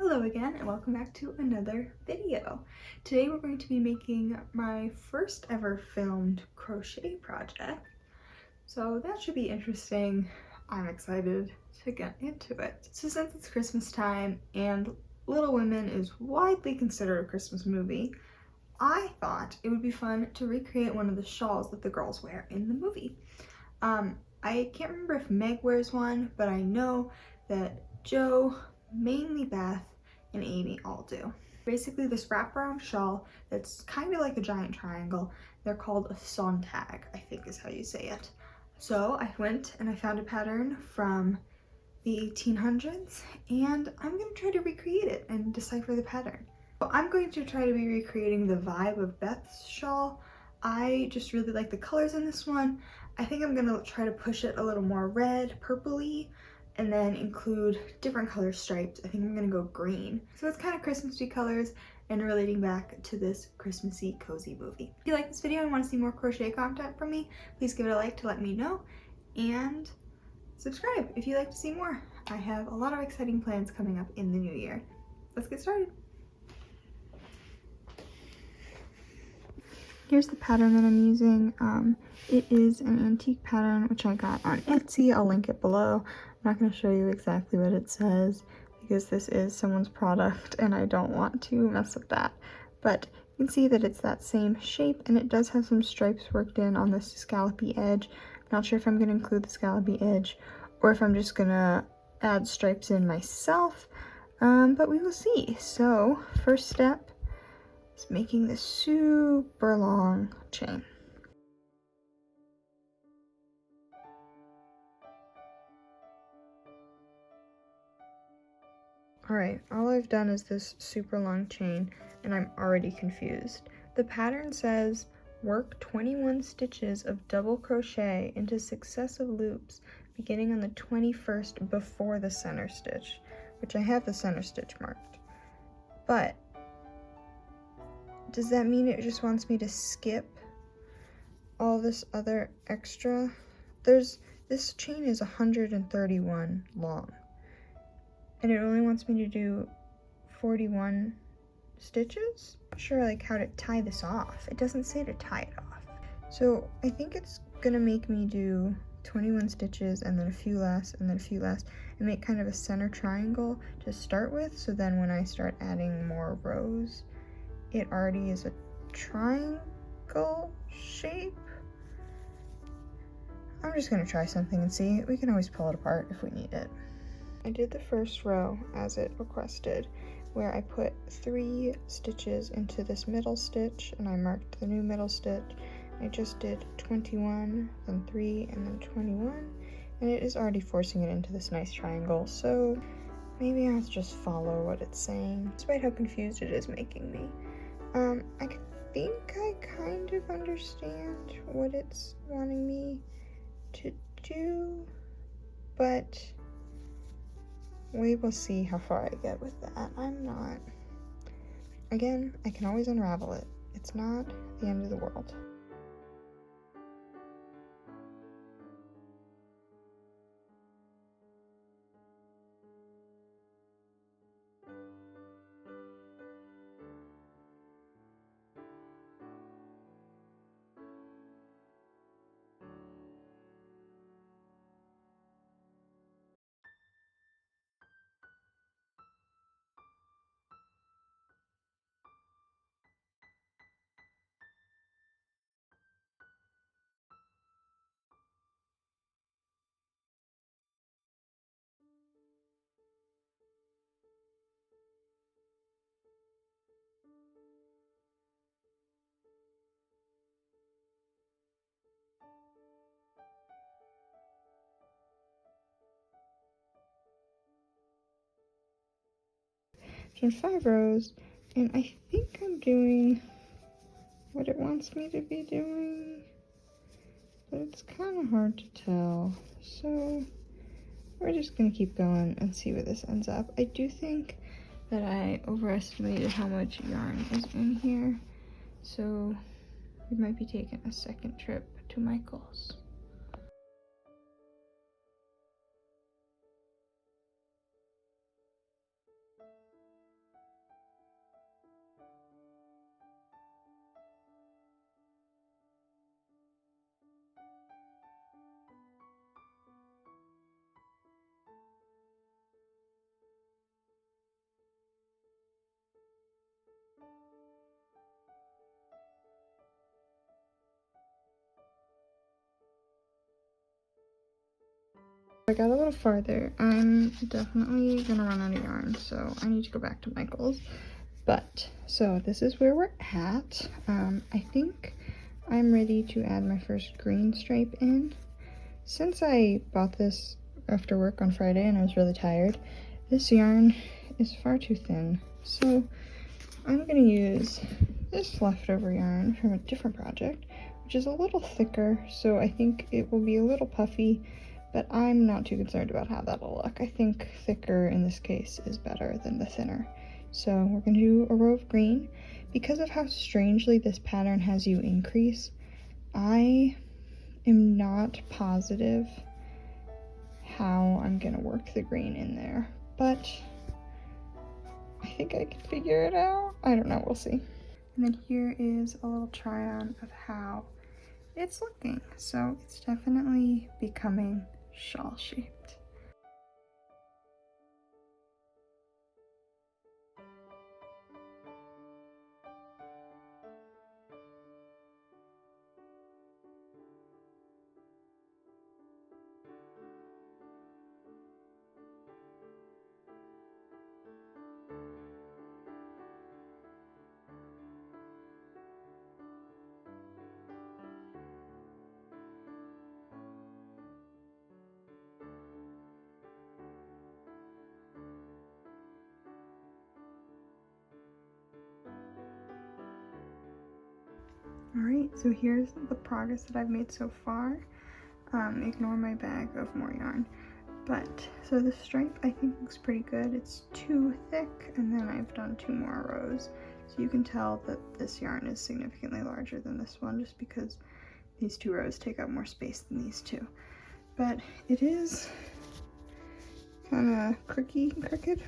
Hello again and welcome back to another video. Today we're going to be making my first ever filmed crochet project. So that should be interesting. I'm excited to get into it. So since it's Christmas time and Little Women is widely considered a Christmas movie, I thought it would be fun to recreate one of the shawls that the girls wear in the movie. I can't remember if Meg wears one, but I know that Joe, mainly Beth, and Amy all do. Basically this wraparound shawl that's kind of like a giant triangle. They're called a Sontag, I think is how you say it. So I went and I found a pattern from the 1800s and I'm going to try to recreate it and decipher the pattern. So I'm going to try to be recreating the vibe of Beth's shawl. I just really like the colors in this one. I think I'm gonna try to push it a little more red, purpley, and then include different color stripes. I think I'm gonna go green. So it's kind of Christmassy colors and relating back to this Christmassy cozy movie. If you like this video and want to see more crochet content from me, please give it a like to let me know, and subscribe if you'd like to see more. I have a lot of exciting plans coming up in the new year. Let's get started. Here's the pattern that I'm using. It is an antique pattern which I got on Etsy. I'll link it below. I'm not going to show you exactly what it says because this is someone's product and I don't want to mess with that. But you can see that it's that same shape and it does have some stripes worked in on this scallopy edge. I'm not sure if I'm going to include the scallopy edge or if I'm just going to add stripes in myself, but we will see. So first step is making this super long chain. Alright, all I've done is this super long chain and I'm already confused. The pattern says work 21 stitches of double crochet into successive loops beginning on the 21st before the center stitch, which I have the center stitch marked. But does that mean it just wants me to skip all this other extra? This chain is 131 long. And it only wants me to do 41 stitches? I'm not sure like how to tie this off. It doesn't say to tie it off. So I think it's gonna make me do 21 stitches and then a few less and then a few less and make kind of a center triangle to start with, so then when I start adding more rows, it already is a triangle shape. I'm just gonna try something and see. We can always pull it apart if we need it. I did the first row as it requested, where I put 3 stitches into this middle stitch and I marked the new middle stitch. I just did 21, then 3, and then 21, and it is already forcing it into this nice triangle, so maybe I have to just follow what it's saying, despite how confused it is making me. I think I kind of understand what it's wanting me to do, but we will see how far I get with that. Again, I can always unravel it. It's not the end of the world. Done 5 rows, and I think I'm doing what it wants me to be doing, but it's kind of hard to tell, so we're just gonna keep going and see where this ends up. I do think that I overestimated how much yarn is in here, so we might be taking a second trip to Michael's. I got a little farther. I'm definitely gonna run out of yarn, so I need to go back to Michael's. But, so this is where we're at. I think I'm ready to add my first green stripe in. Since I bought this after work on Friday and I was really tired, this yarn is far too thin. So I'm gonna use this leftover yarn from a different project, which is a little thicker, so I think it will be a little puffy, but I'm not too concerned about how that'll look. I think thicker in this case is better than the thinner. So we're gonna do a row of green. Because of how strangely this pattern has you increase, I am not positive how I'm gonna work the green in there, but I think I can figure it out. I don't know, we'll see. And then here is a little try on of how it's looking. So it's definitely becoming shawl shaped. Alright, so here's the progress that I've made so far. Ignore my bag of more yarn. But, so the stripe I think looks pretty good. It's too thick, and then I've done 2 more rows. So you can tell that this yarn is significantly larger than this one, just because these 2 rows take up more space than these 2. But it is kind of crooked. It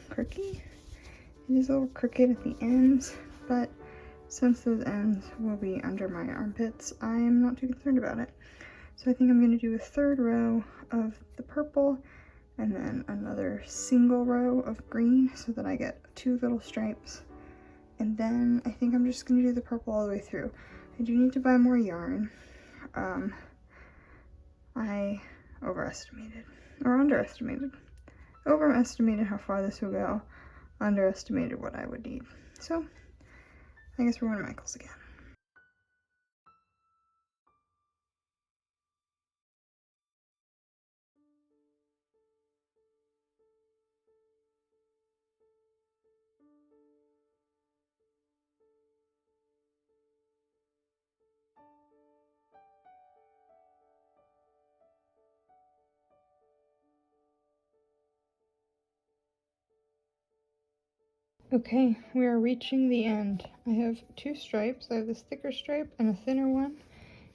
is a little crooked at the ends, but since those ends will be under my armpits, I am not too concerned about it. So I think I'm going to do a 3rd row of the purple and then another single row of green so that I get 2 little stripes. And then I think I'm just going to do the purple all the way through. I do need to buy more yarn. I overestimated how far this will go, underestimated what I would need. So I guess we're going to Michael's again. Okay, we are reaching the end. I have 2 stripes. I have this thicker stripe and a thinner one,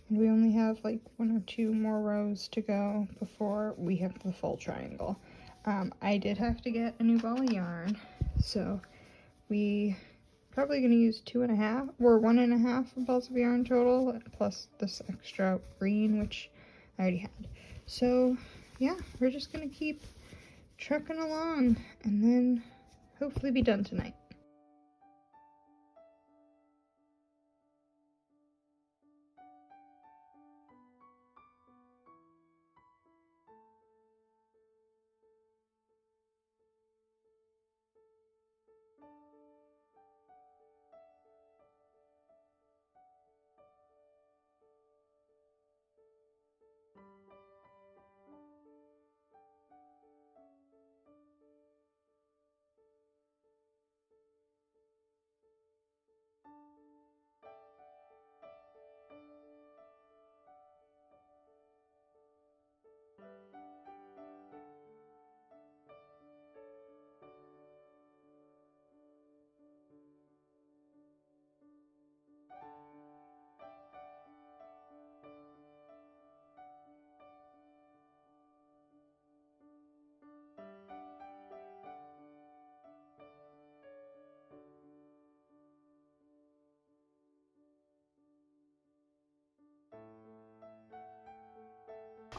and we only have like 1 or 2 more rows to go before we have the full triangle. I did have to get a new ball of yarn, so we probably gonna use 2.5 or 1.5 balls of yarn total, plus this extra green, which I already had. So yeah, we're just gonna keep trucking along and then hopefully be done tonight.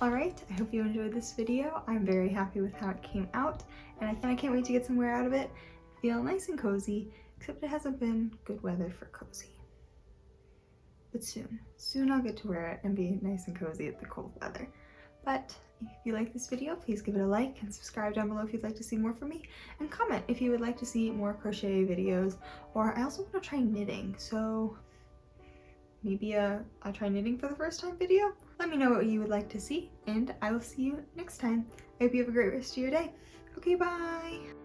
Alright, I hope you enjoyed this video. I'm very happy with how it came out, and I can't wait to get some wear out of it. Feel nice and cozy, except it hasn't been good weather for cozy. But soon I'll get to wear it and be nice and cozy at the cold weather. But if you like this video, please give it a like and subscribe down below if you'd like to see more from me, and comment if you would like to see more crochet videos. Or I also want to try knitting, so maybe I'll try knitting for the first time video. Let me know what you would like to see, and I will see you next time. I hope you have a great rest of your day. Okay, bye!